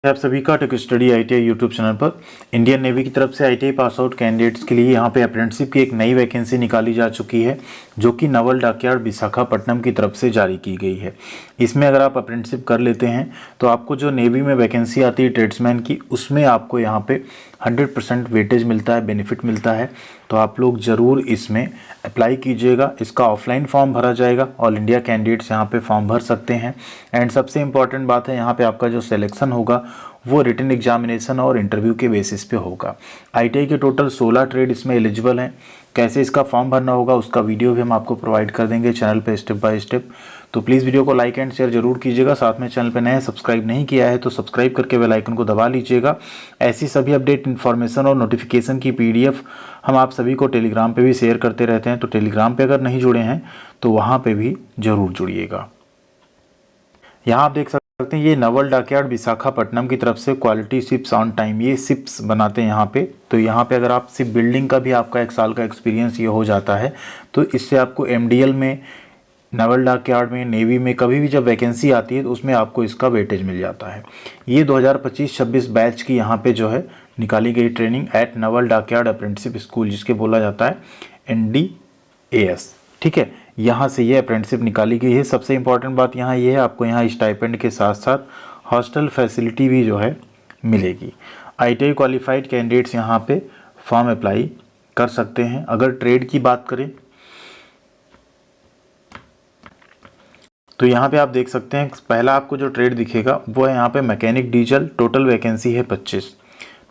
आप सभी का tech study ITI YouTube channel पर इंडियन नेवी की तरफ से आईटीआई पास आउट कैंडिडेट्स के लिए यहाँ पे अप्रेंटिसशिप की एक नई वैकेंसी निकाली जा चुकी है, जो कि नवल डॉकयार्ड विशाखापट्टनम की तरफ से जारी की गई है। इसमें अगर आप अप्रेंटिसशिप कर लेते हैं तो आपको जो नेवी में वैकेंसी आती है ट्रेड्समैन की, उसमें आपको यहाँ पे 100% वेटेज मिलता है, बेनिफिट मिलता है। तो आप लोग ज़रूर इसमें अप्लाई कीजिएगा। इसका ऑफलाइन फॉर्म भरा जाएगा, ऑल इंडिया कैंडिडेट्स यहाँ पे फॉर्म भर सकते हैं। एंड सबसे इम्पॉर्टेंट बात है, यहाँ पे आपका जो सिलेक्शन होगा वो रिटन एग्जामिनेशन और इंटरव्यू के बेसिस पे होगा। आईटीआई के टोटल 16 ट्रेड इसमें एलिजिबल हैं। कैसे इसका फॉर्म भरना होगा उसका वीडियो भी हम आपको प्रोवाइड कर देंगे चैनल पे स्टेप बाय स्टेप। तो प्लीज़ वीडियो को लाइक एंड शेयर जरूर कीजिएगा। साथ में चैनल पे नए सब्सक्राइब नहीं किया है तो सब्सक्राइब करके बेल आइकन को दबा लीजिएगा। ऐसी सभी अपडेट इन्फॉर्मेशन और नोटिफिकेशन की पीडीएफ हम आप सभी को टेलीग्राम पे भी शेयर करते रहते हैं। तो टेलीग्राम पे अगर नहीं जुड़े हैं तो वहाँ पे भी जरूर जुड़िएगा। यहाँ आप देख सकते हैं, ये नवल डॉकयार्ड विशाखापट्टनम की तरफ से क्वालिटी शिप्स ऑन टाइम, ये शिप्स बनाते हैं यहाँ पे। तो यहाँ पे अगर आप शिप बिल्डिंग का भी आपका 1 साल का एक्सपीरियंस ये हो जाता है तो इससे आपको एमडीएल में, नवल डॉकयार्ड में, नेवी में कभी भी जब वैकेंसी आती है तो उसमें आपको इसका वेटेज मिल जाता है। ये 2025-26 बैच की यहाँ पे जो है निकाली गई training at Naval dockyard apprenticeship school, जिसके बोला जाता है NDAS। ठीक है, यहाँ से ये अप्रेंटिसशिप निकाली गई है। सबसे इम्पॉर्टेंट बात यहाँ ये है, आपको यहाँ स्टाइपेंड के साथ साथ हॉस्टल फैसिलिटी भी जो है मिलेगी। आईटीआई क्वालिफाइड कैंडिडेट्स यहाँ पे फॉर्म अप्लाई कर सकते हैं। अगर ट्रेड की बात करें तो यहाँ पे आप देख सकते हैं, पहला आपको जो ट्रेड दिखेगा वो है यहाँ पे मैकेनिक डीजल, टोटल वैकेंसी है 25।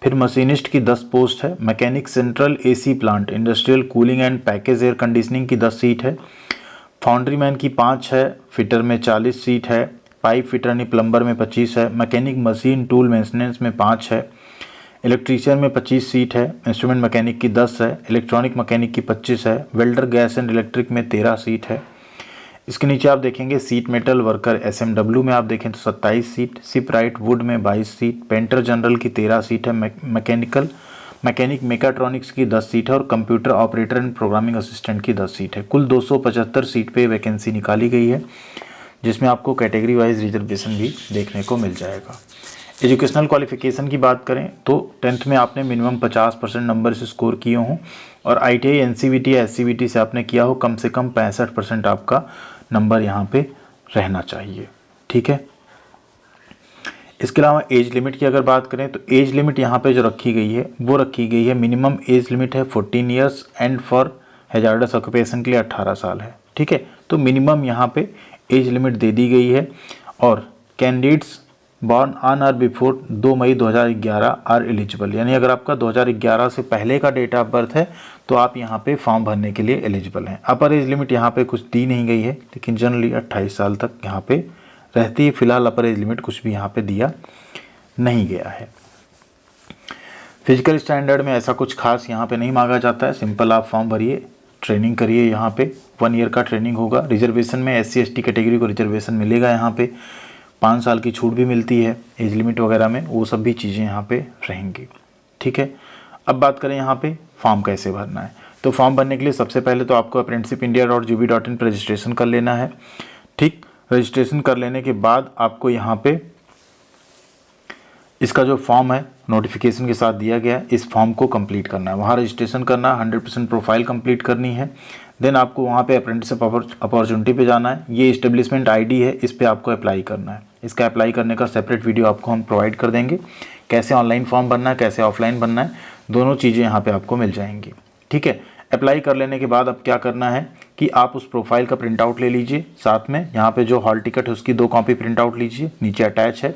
फिर मशीनिस्ट की 10 पोस्ट है। Mechanic central AC plant, industrial cooling and package air conditioning की 10 सीट है। फाउंड्री मैन की 5 है। फिटर में 40 सीट है। पाइप फिटर यानी प्लम्बर में 25 है। मैकेनिक मशीन टूल मेंटेनेंस में 5 है। इलेक्ट्रीशियन में 25 सीट है। इंस्ट्रूमेंट मैकेनिक की 10 है। इलेक्ट्रॉनिक मैकेनिक की 25 है। वेल्डर गैस एंड इलेक्ट्रिक में 13 सीट है। इसके नीचे आप देखेंगे सीट मेटल वर्कर SMW में आप देखें तो 27 सीट। सिप राइट वुड में 22 सीट। पेंटर जनरल की 13 सीट है। मैकेनिक मेकाट्रॉनिक्स की 10 सीट है। और computer operator and programming assistant की 10 सीट है। कुल 275 सीट पे वैकेंसी निकाली गई है, जिसमें आपको कैटेगरी वाइज रिजर्वेशन भी देखने को मिल जाएगा। एजुकेशनल क्वालिफिकेशन की बात करें तो 10th में आपने मिनिमम 50% नंबर से स्कोर किए हों और ITI NCVT या SCVT से आपने किया हो कम से कम 65% आपका नंबर यहाँ पे रहना चाहिए। ठीक है, इसके अलावा एज लिमिट की अगर बात करें तो एज लिमिट यहाँ पे जो रखी गई है वो रखी गई है, मिनिमम एज लिमिट है 14 years and for hazards occupation के लिए 18 साल है। ठीक है, तो मिनिमम यहाँ पे एज लिमिट दे दी गई है। और कैंडिडेट्स बॉर्न ऑन और बिफोर 2 मई 2011 आर एलिजिबल, यानी अगर आपका 2011 से पहले का डेट ऑफ बर्थ है तो आप यहाँ पे फॉर्म भरने के लिए एलिजिबल हैं। अपर एज लिमिट यहाँ पे कुछ दी नहीं गई है, लेकिन जनरली 28 साल तक यहाँ पे रहती है। फिलहाल अपर एज लिमिट कुछ भी यहाँ पे दिया नहीं गया है। फिजिकल स्टैंडर्ड में ऐसा कुछ खास यहाँ पे नहीं मांगा जाता है। सिंपल आप फॉर्म भरिए, ट्रेनिंग करिए। यहाँ पे 1 ईयर का ट्रेनिंग होगा। रिजर्वेशन में SC ST कैटेगरी को रिजर्वेशन मिलेगा। यहाँ पे 5 साल की छूट भी मिलती है एज लिमिट वगैरह में, वो सब भी चीज़ें यहाँ पे रहेंगी। ठीक है, अब बात करें यहाँ पे फॉर्म कैसे भरना है। तो फॉर्म भरने के लिए सबसे पहले तो आपको apprenticeshipindia.gov.in पर रजिस्ट्रेशन कर लेना है। ठीक, रजिस्ट्रेशन कर लेने के बाद आपको यहाँ पे इसका जो फॉर्म है नोटिफिकेशन के साथ दिया गया है, इस फॉर्म को कंप्लीट करना है। वहाँ रजिस्ट्रेशन करना है, 100% प्रोफाइल कंप्लीट करनी है। देन आपको वहाँ पे अप्रेंटिसशिप अपॉर्चुनिटी पे जाना है। ये इस्टेब्लिशमेंट ID है, इस पे आपको अप्लाई करना है। इसका अप्लाई करने का सेपरेट वीडियो आपको हम प्रोवाइड कर देंगे। कैसे ऑनलाइन फॉर्म भरना है, कैसे ऑफलाइन भरना है, दोनों चीज़ें यहाँ पे आपको मिल जाएंगी। ठीक है, अप्लाई कर लेने के बाद अब क्या करना है कि आप उस प्रोफाइल का प्रिंट आउट ले लीजिए। साथ में यहाँ पे जो हॉल टिकट है उसकी 2 कॉपी प्रिंट आउट लीजिए, नीचे अटैच है।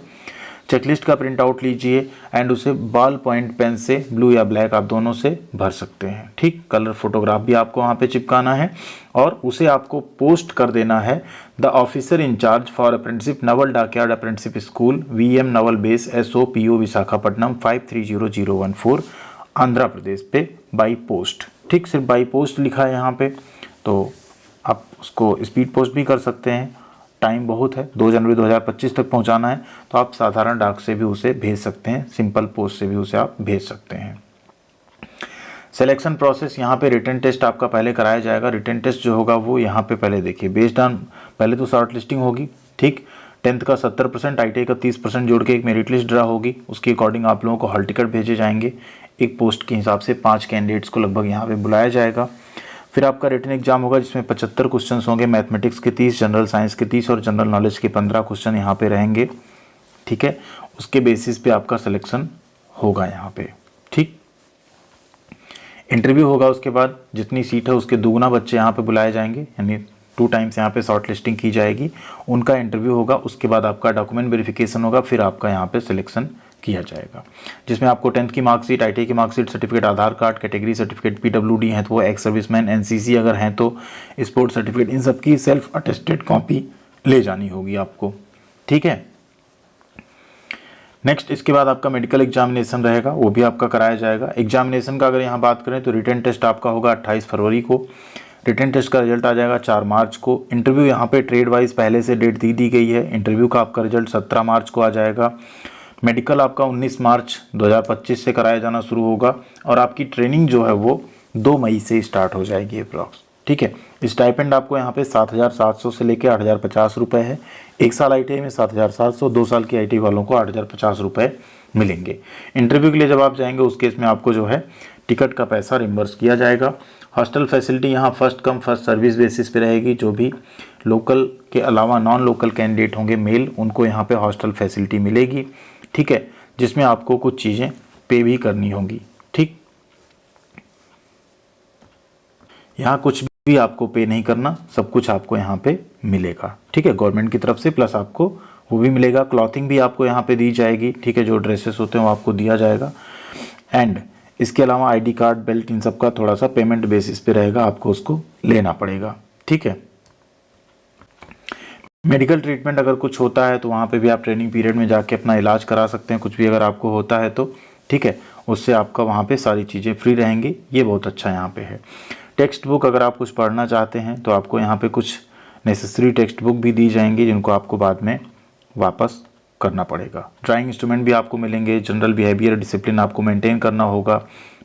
चेकलिस्ट का प्रिंट आउट लीजिए एंड उसे बॉल पॉइंट पेन से, ब्लू या ब्लैक आप दोनों से भर सकते हैं। ठीक, कलर फोटोग्राफ भी आपको वहाँ पे चिपकाना है और उसे आपको पोस्ट कर देना है the officer incharge for apprenticeship naval dockyard apprenticeship school VM naval base SOPO Visakhapatnam 530014 Andhra Pradesh पे बाई पोस्ट। ठीक, सिर्फ बाई पोस्ट लिखा है यहाँ पे, तो आप उसको स्पीड पोस्ट भी कर सकते हैं। टाइम बहुत है, 2 जनवरी 2025 तक पहुंचाना है, तो आप साधारण डाक से भी उसे भेज सकते हैं, सिंपल पोस्ट से भी उसे आप भेज सकते हैं। सिलेक्शन प्रोसेस यहाँ पे रिटन टेस्ट आपका पहले कराया जाएगा। रिटन टेस्ट जो होगा वो यहाँ पे पहले देखिए, बेस्ड ऑन, पहले तो शॉर्ट लिस्टिंग होगी। ठीक, 10th का 70%, ITI का 30% जोड़ के एक मेरिट लिस्ट ड्रा होगी, उसके अकॉर्डिंग आप लोगों को हॉल टिकट भेजे जाएंगे। एक पोस्ट के हिसाब से 5 कैंडिडेट्स को लगभग यहाँ पे बुलाया जाएगा। फिर आपका रिटन एग्जाम होगा जिसमें 75 क्वेश्चन होंगे, मैथमेटिक्स के 30, जनरल साइंस के 30 और जनरल नॉलेज के 15 क्वेश्चन यहाँ पे रहेंगे। ठीक है, उसके बेसिस पे आपका सिलेक्शन होगा यहाँ पे। ठीक, इंटरव्यू होगा, उसके बाद जितनी सीट है उसके दुगुना बच्चे यहाँ पे बुलाए जाएंगे, यानी 2 टाइम्स यहाँ पे शॉर्ट लिस्टिंग की जाएगी, उनका इंटरव्यू होगा। उसके बाद आपका डॉक्यूमेंट वेरिफिकेशन होगा, फिर आपका यहाँ पे सिलेक्शन किया जाएगा, जिसमें आपको 10th की मार्कशीट, ITI की मार्कशीट, सर्टिफिकेट, आधार कार्ड, कैटेगरी सर्टिफिकेट, PWD है तो वो एक्स सर्विसमैन, NCC अगर हैं तो स्पोर्ट सर्टिफिकेट, इन सब की सेल्फ अटेस्टेड कॉपी ले जानी होगी आपको। ठीक है, नेक्स्ट इसके बाद आपका मेडिकल एग्जामिनेशन रहेगा, वो भी आपका कराया जाएगा। एग्जामिनेशन का अगर यहाँ बात करें तो रिटन टेस्ट आपका होगा 28 फरवरी को, रिटन टेस्ट का रिजल्ट आ जाएगा 4 मार्च को। इंटरव्यू यहाँ पे ट्रेड वाइज पहले से डेट दी गई है, इंटरव्यू का आपका रिजल्ट 17 मार्च को आ जाएगा। मेडिकल आपका 19 मार्च 2025 से कराया जाना शुरू होगा और आपकी ट्रेनिंग जो है वो 2 मई से स्टार्ट हो जाएगी अप्रॉक्स। ठीक है, स्टाइपेंड आपको यहाँ पे 7,700 से लेकर 8,050 रुपये है। 1 साल ITI में 7,700, 2 साल की ITI वालों को 8,050 रुपये मिलेंगे। इंटरव्यू के लिए जब आप जाएंगे उस केस में आपको जो है टिकट का पैसा रिम्बर्स किया जाएगा। हॉस्टल फैसिलिटी यहाँ first come first service basis पे रहेगी। जो भी लोकल के अलावा नॉन लोकल कैंडिडेट होंगे मेल, उनको यहाँ पे हॉस्टल फैसिलिटी मिलेगी। ठीक है, जिसमें आपको कुछ चीज़ें पे भी करनी होंगी। ठीक, यहाँ कुछ भी आपको पे नहीं करना, सब कुछ आपको यहाँ पे मिलेगा। ठीक है, गवर्नमेंट की तरफ से, प्लस आपको वो भी मिलेगा। क्लॉथिंग भी आपको यहाँ पे दी जाएगी। ठीक है, जो ड्रेसेस होते हैं वो आपको दिया जाएगा। एंड इसके अलावा ID कार्ड, बेल्ट, इन सब का थोड़ा सा पेमेंट बेसिस पे रहेगा, आपको उसको लेना पड़ेगा। ठीक है, मेडिकल ट्रीटमेंट अगर कुछ होता है तो वहाँ पे भी आप ट्रेनिंग पीरियड में जाके अपना इलाज करा सकते हैं, कुछ भी अगर आपको होता है तो। ठीक है, उससे आपका वहाँ पे सारी चीज़ें फ्री रहेंगी, ये बहुत अच्छा यहाँ पे है। टेक्स्ट बुक अगर आप कुछ पढ़ना चाहते हैं तो आपको यहाँ पे कुछ नेसेसरी टेक्स्ट बुक भी दी जाएंगी, जिनको आपको बाद में वापस करना पड़ेगा। ड्राइंग इंस्ट्रूमेंट भी आपको मिलेंगे। जनरल बिहेवियर डिसिप्लिन आपको मेंटेन करना होगा।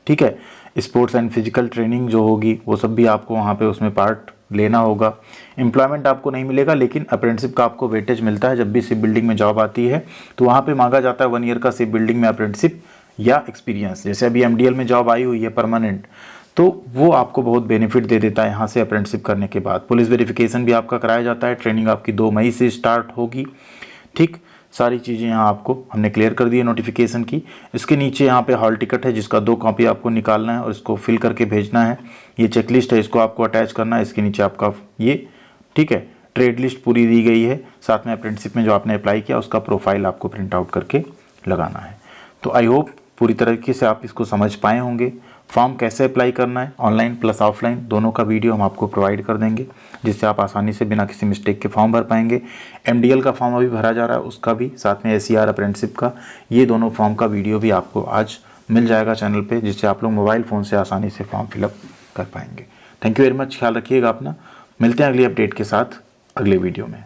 ठीक है, स्पोर्ट्स एंड फिजिकल ट्रेनिंग जो होगी वो सब भी आपको वहाँ पे उसमें पार्ट लेना होगा। एम्प्लॉयमेंट आपको नहीं मिलेगा, लेकिन अप्रेंटिसशिप का आपको वेटेज मिलता है। जब भी शिप बिल्डिंग में जॉब आती है तो वहाँ पे मांगा जाता है 1 ईयर का शिप बिल्डिंग में अप्रेंटिसशिप या एक्सपीरियंस। जैसे अभी MDL में जॉब आई हुई है परमानेंट, तो वो आपको बहुत बेनिफिट दे देता है यहाँ से अप्रेंटिसशिप करने के बाद। पुलिस वेरिफिकेशन भी आपका कराया जाता है। ट्रेनिंग आपकी 2 मई से स्टार्ट होगी। ठीक, सारी चीज़ें यहाँ आपको हमने क्लियर कर दी है नोटिफिकेशन की। इसके नीचे यहाँ पे हॉल टिकट है, जिसका 2 कॉपी आपको निकालना है और इसको फिल करके भेजना है। ये चेकलिस्ट है, इसको आपको अटैच करना है। इसके नीचे आपका ये, ठीक है, ट्रेड लिस्ट पूरी दी गई है, साथ में अप्रेंटिसशिप में जो आपने अप्लाई किया उसका प्रोफाइल आपको प्रिंट आउट करके लगाना है। तो आई होप पूरी तरीके से आप इसको समझ पाए होंगे। फॉर्म कैसे अप्लाई करना है, ऑनलाइन प्लस ऑफलाइन दोनों का वीडियो हम आपको प्रोवाइड कर देंगे, जिससे आप आसानी से बिना किसी मिस्टेक के फॉर्म भर पाएंगे। MDL का फॉर्म अभी भरा जा रहा है, उसका भी, साथ में SCR अप्रेंटिसशिप का, ये दोनों फॉर्म का वीडियो भी आपको आज मिल जाएगा चैनल पे, जिससे आप लोग मोबाइल फ़ोन से आसानी से फॉर्म फिलअप कर पाएंगे। थैंक यू वेरी मच, ख्याल रखिएगा अपना। मिलते हैं अगली अपडेट के साथ अगले वीडियो में।